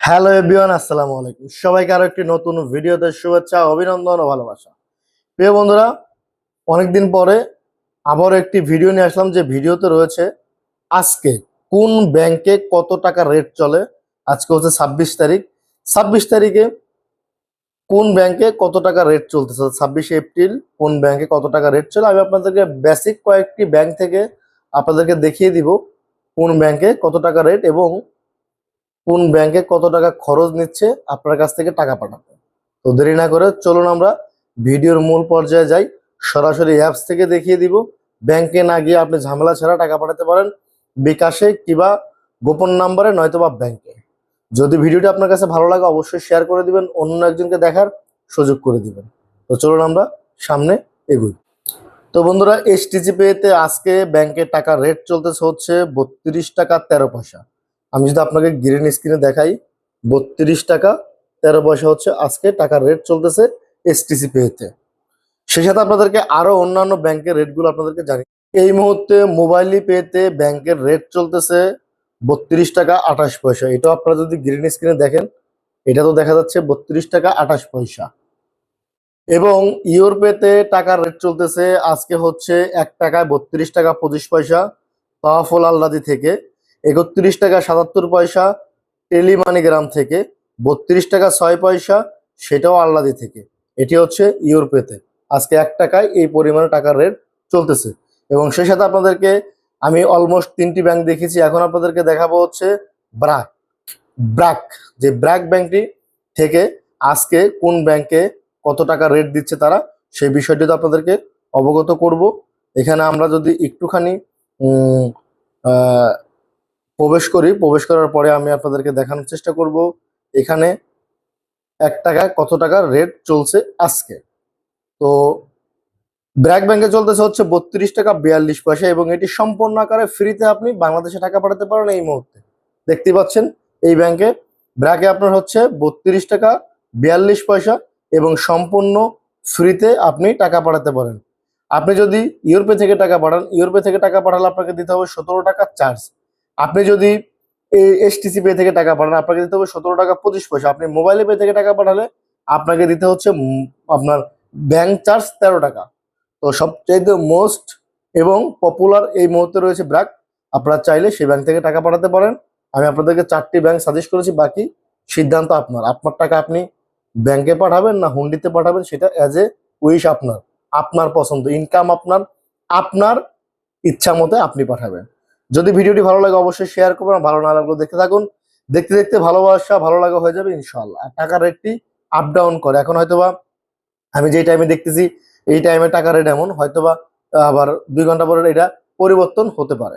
Hello everyone, আসসালামু আলাইকুম। সবাইকে আরো একটি নতুন ভিডিওতে শুভেচ্ছা, অভিনন্দন ও ভালোবাসা। প্রিয় বন্ধুরা, অনেকদিন পরে আবারও একটি ভিডিও নিয়ে আসলাম। যে ভিডিওতে রয়েছে আজকে কোন ব্যাংকে কত টাকা রেট চলে। আজকে হচ্ছে 26 তারিখ। 26 তারিখে কোন ব্যাংকে কত টাকা রেট চলতেছে, 26 এপ্রিল কোন ব্যাংকে কত টাকা রেট চলে, আমি আপনাদেরকে বেসিক কয়েকটি ব্যাংক থেকে আপনাদেরকে দেখিয়ে দিব কোন ব্যাংকে কত টাকা রেট এবং কোন ব্যাংকে কত টাকা খরচ নিচ্ছে আপনার কাছ থেকে টাকা পাঠাতে। তো দেরি না করে চলুন আমরা ভিডিওর মূল পর্যায়ে যাই। সরাসরি অ্যাপস থেকে দেখিয়ে দিব। ব্যাংকে না গিয়ে আপনি ঝামেলা ছাড়া টাকা পাঠাতে পারেন বিকাশে কিংবা গোপন নাম্বারে, নয়তোবা ব্যাংকে। যদি ভিডিওটি আপনার কাছে ভালো লাগে অবশ্যই শেয়ার করে দিবেন, অন্য একজনকে দেখার সুযোগ করে দিবেন। তো চলুন আমরা সামনে এগুই। তো বন্ধুরা, এসটিসি পেতে আজকে ব্যাংকের টাকা রেট চলতেছে হচ্ছে 32 টাকা 13 পয়সা। আমি যদি আপনাকে গ্রিন স্ক্রিনে দেখাই, 32 টাকা 13 পয়সা হচ্ছে আজকে টাকার রেট চলতেছে এসটিসি পেতে। সেই সাথে আপনাদেরকে আরো অন্যান্য ব্যাংকের রেটগুলো আপনাদেরকে জানি। এই মুহূর্তে মোবাইলি পেতে ব্যাংকের রেট চলতেছে 32 টাকা 28 পয়সা। এটা আপনারা যদি গ্রিন স্ক্রিনে দেখেন, এটা তো দেখা যাচ্ছে 32 টাকা 28 পয়সা। এবং ইউরোপেতে টাকার রেট চলতেছে আজকে হচ্ছে 1 টাকায় 32 টাকা 25 পয়সা পাওয়াফুল আল্লাদি থেকে, 31 টাকা 77 পয়সা টেলিমানিগ্রাম থেকে, 32 টাকা 6 পয়সা সেটাও আল্লাদি থেকে। এটি হচ্ছে ইউরোপেতে আজকে 1 টাকায় এই পরিমাণে টাকার রেট চলতেছে। এবং সেই সাথে আপনাদেরকে আমি অলমোস্ট 3টি ব্যাংক দেখেছি, এখন আপনাদেরকে দেখাবো হচ্ছে ব্রাক ব্র্যাক যে ব্র্যাক ব্যাংকটি থেকে আজকে কোন ব্যাংকে কত টাকা রেট দিচ্ছে তারা, সেই বিষয়টি তো আপনাদেরকে অবগত করব। এখানে আমরা যদি একটুখানি উম, আহ, প্রবেশ করার পরে আমি আপনাদেরকে দেখানোর চেষ্টা করব এখানে 1 টাকায় কত টাকার রেট চলছে আজকে। তো ব্র্যাক ব্যাংকে চলতেছে হচ্ছে 32 টাকা 42 পয়সা এবং এটি সম্পূর্ণ আকারে ফ্রিতে আপনি বাংলাদেশে টাকা পাঠাতে পারেন। এই মুহূর্তে দেখতে পাচ্ছেন এই ব্যাংকে ব্র্যাকে আপনার হচ্ছে 32 টাকা 42 পয়সা এবং সম্পূর্ণ ফ্রিতে আপনি টাকা পাঠাতে পারেন। আপনি যদি ইউরোপে থেকে টাকা পাঠান, ইউরোপে থেকে টাকা পাঠালে আপনাকে দিতে হবে 17 টাকা চার্জ। আপনি যদি এসটিসি পে থেকে টাকা পাঠান আপনাকে দিতে হবে 17 টাকা 25 পয়সা। আপনি মোবাইলে পে থেকে টাকা পাঠালে আপনাকে দিতে হচ্ছে আপনার ব্যাংক চার্জ 13 টাকা। তো সবচাইতে মোস্ট এবং পপুলার এই মুহূর্তে রয়েছে ব্র্যাক। আপনারা চাইলে সেই ব্যাংক থেকে টাকা পাঠাতে পারেন। আমি আপনাদেরকে 4টি ব্যাংক সাজেস্ট করেছি, বাকি সিদ্ধান্ত আপনার। আপনার টাকা আপনি ব্যাংকে পাঠাবেন না হুন্ডিতে পাঠাবেন সেটা অ্যাজ এ উইশ আপনার, আপনার পছন্দ, ইনকাম আপনার, আপনার ইচ্ছা মতে আপনি পাঠাবেন। যদি ভিডিওটি ভালো লাগে অবশ্যই শেয়ার করবেন, আর ভালো না লাগলে দেখতে থাকুন। দেখতে দেখতে ভালোবাসা ভালো লাগা হয়ে যাবে ইনশাল্লাহ। আর টাকার রেটটি আপ ডাউন করে, এখন হয়তোবা আমি যেই টাইমে দেখতেছি এই টাইমে টাকা রেট এমন, হয়তোবা আবার 2 ঘন্টা পরে এটা পরিবর্তন হতে পারে।